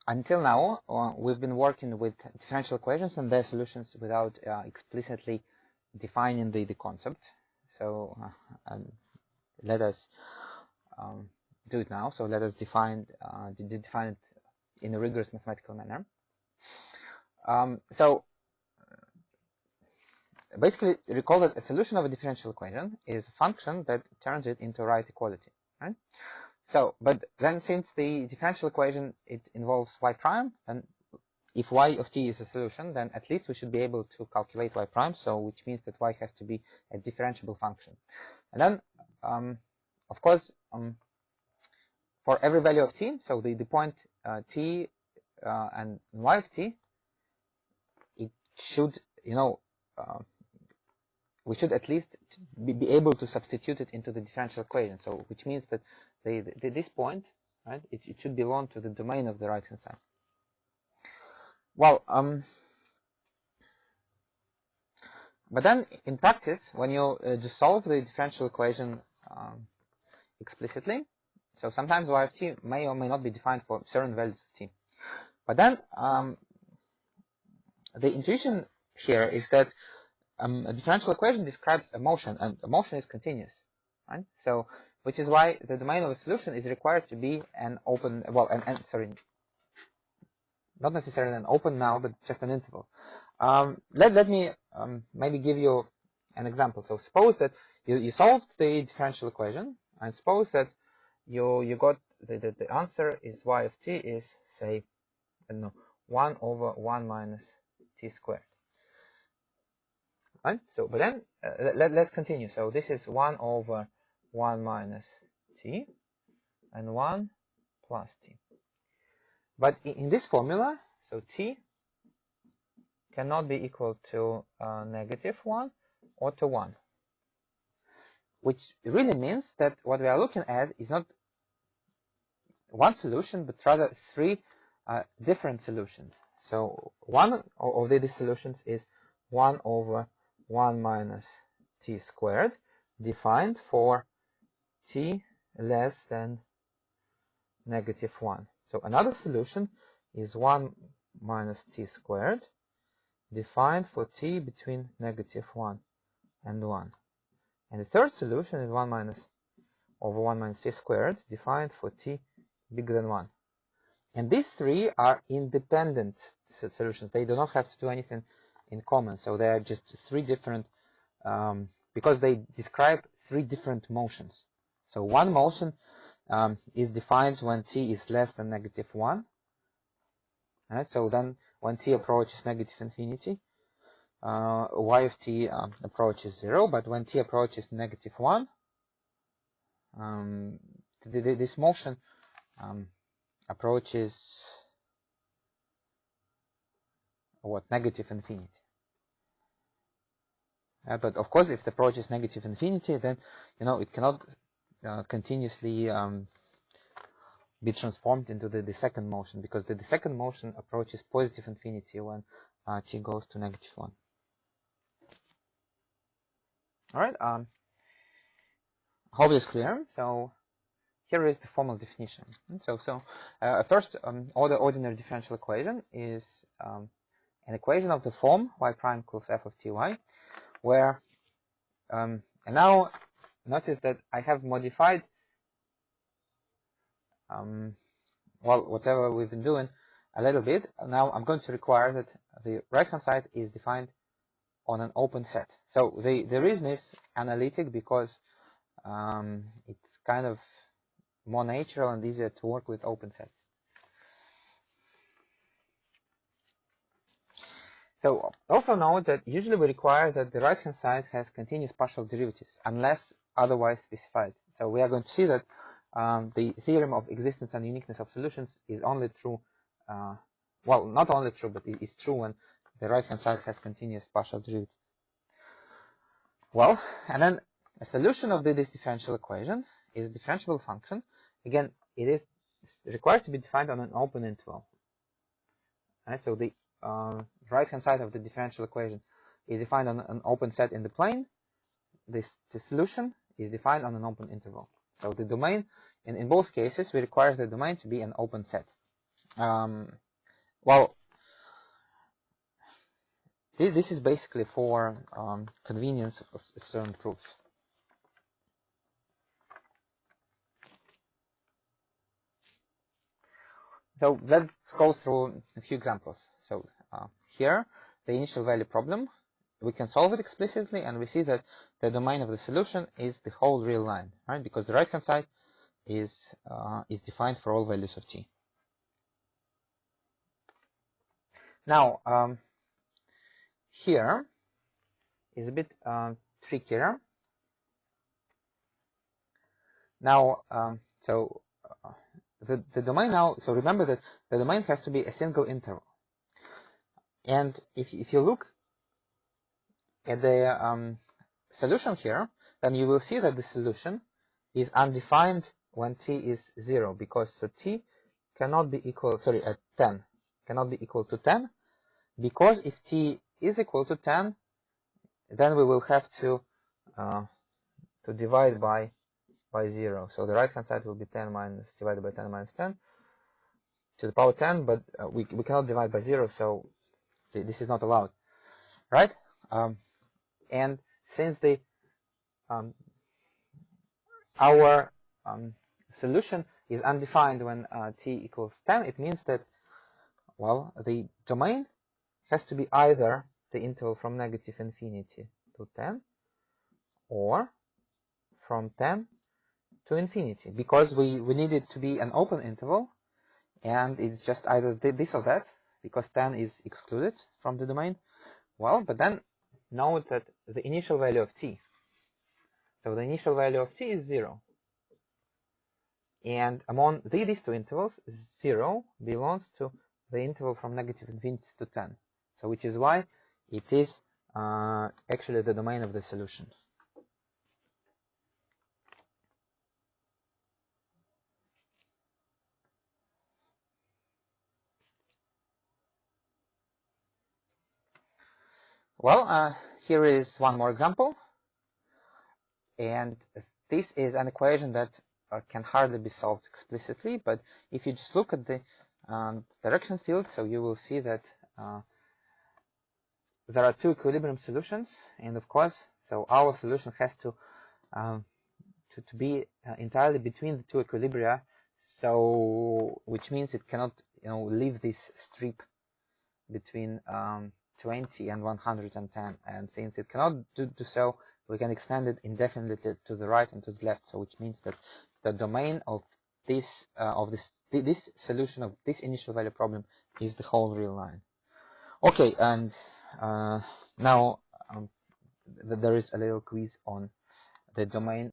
until now, we've been working with differential equations and their solutions without explicitly defining the concept. So let us do it now. So let us define it in a rigorous mathematical manner. So basically, recall that a solution of a differential equation is a function that turns it into a right equality, right? So, but then since the differential equation, it involves y prime, and if y of t is a solution, then at least we should be able to calculate y prime, so which means that y has to be a differentiable function. And then, of course, for every value of t, so the point t and y of t, it should, we should at least be able to substitute it into the differential equation. So, which means that this point, right, it should belong to the domain of the right-hand side. Well, but then in practice, when you just solve the differential equation explicitly, so sometimes y of t may or may not be defined for certain values of t. But then the intuition here is that a differential equation describes a motion, and a motion is continuous, right? So, which is why the domain of a solution is required to be an open, well, sorry, not necessarily an open now, but just an interval. Let me maybe give you an example. So suppose that you solved the differential equation, and suppose that you got the answer is y of t is, say, I don't know, 1 over 1 minus t squared. Right? So, but then let's continue. So this is 1 over 1 minus t and 1 plus t. But in this formula, so t cannot be equal to -1 or to 1. Which really means that what we are looking at is not one solution, but rather 3 different solutions. So one of these solutions is 1 over 1 minus t squared, defined for t less than -1. So another solution is 1 minus t squared, defined for t between -1 and 1. And the third solution is 1 minus over 1 minus t squared, defined for t bigger than 1. And these 3 are independent solutions. They do not have to do anything in common. So they are just 3 different, because they describe 3 different motions. So one motion is defined when t is less than -1. Right? So then when t approaches -infinity, y of t approaches 0. But when t approaches -1, this motion approaches what? -infinity. But of course, if it approaches -infinity, then it cannot continuously be transformed into the second motion, because the second motion approaches positive infinity when t goes to -1. All right. Hope this is clear. So here is the formal definition. So first order ordinary differential equation is an equation of the form y prime equals f of ty, where and now notice that I have modified well, whatever we've been doing a little bit. Now I'm going to require that the right hand side is defined on an open set. So the reason is analytic, because it's kind of more natural and easier to work with open sets. So also note that usually we require that the right hand side has continuous partial derivatives unless otherwise specified. So we are going to see that the theorem of existence and uniqueness of solutions is only true, well, not only true, but it is true when the right hand side has continuous partial derivatives. Well, and then a solution of this differential equation is a differentiable function. Again, it is required to be defined on an open interval. Right? So the right hand side of the differential equation is defined on an open set in the plane. The solution is defined on an open interval. So the domain, in both cases, we require the domain to be an open set. Well, this is basically for convenience of certain proofs. So let's go through a few examples. So here, the initial value problem, we can solve it explicitly, and we see that the domain of the solution is the whole real line, right? Because the right-hand side is defined for all values of t. Now, here is a bit trickier. Now, the domain now, so remember that the domain has to be a single interval. And if you look at the solution here, then you will see that the solution is undefined when t is 0, because so t cannot be equal, sorry, at 10 cannot be equal to 10, because if t is equal to 10, then we will have to divide by 0. So the right hand side will be 10 minus divided by 10 minus 10 to the power 10, but we cannot divide by 0, so this is not allowed, right? And since the our solution is undefined when t equals 10, it means that, well, the domain has to be either the interval from negative infinity to 10 or from 10 to infinity, because we need it to be an open interval, and it's just either this or that, because 10 is excluded from the domain. Well, but then note that the initial value of t, so the initial value of t is 0. And among these two intervals, 0 belongs to the interval from negative infinity to 10. So which is why it is actually the domain of the solution. Well, here is one more example. And this is an equation that can hardly be solved explicitly, but if you just look at the direction field, so you will see that there are two equilibrium solutions, and of course, so our solution has to be entirely between the two equilibria, so which means it cannot, leave this strip between 20 and 110, and since it cannot do so, we can extend it indefinitely to the right and to the left. So which means that the domain of this solution of this initial value problem is the whole real line. Okay, and now there is a little quiz on the domain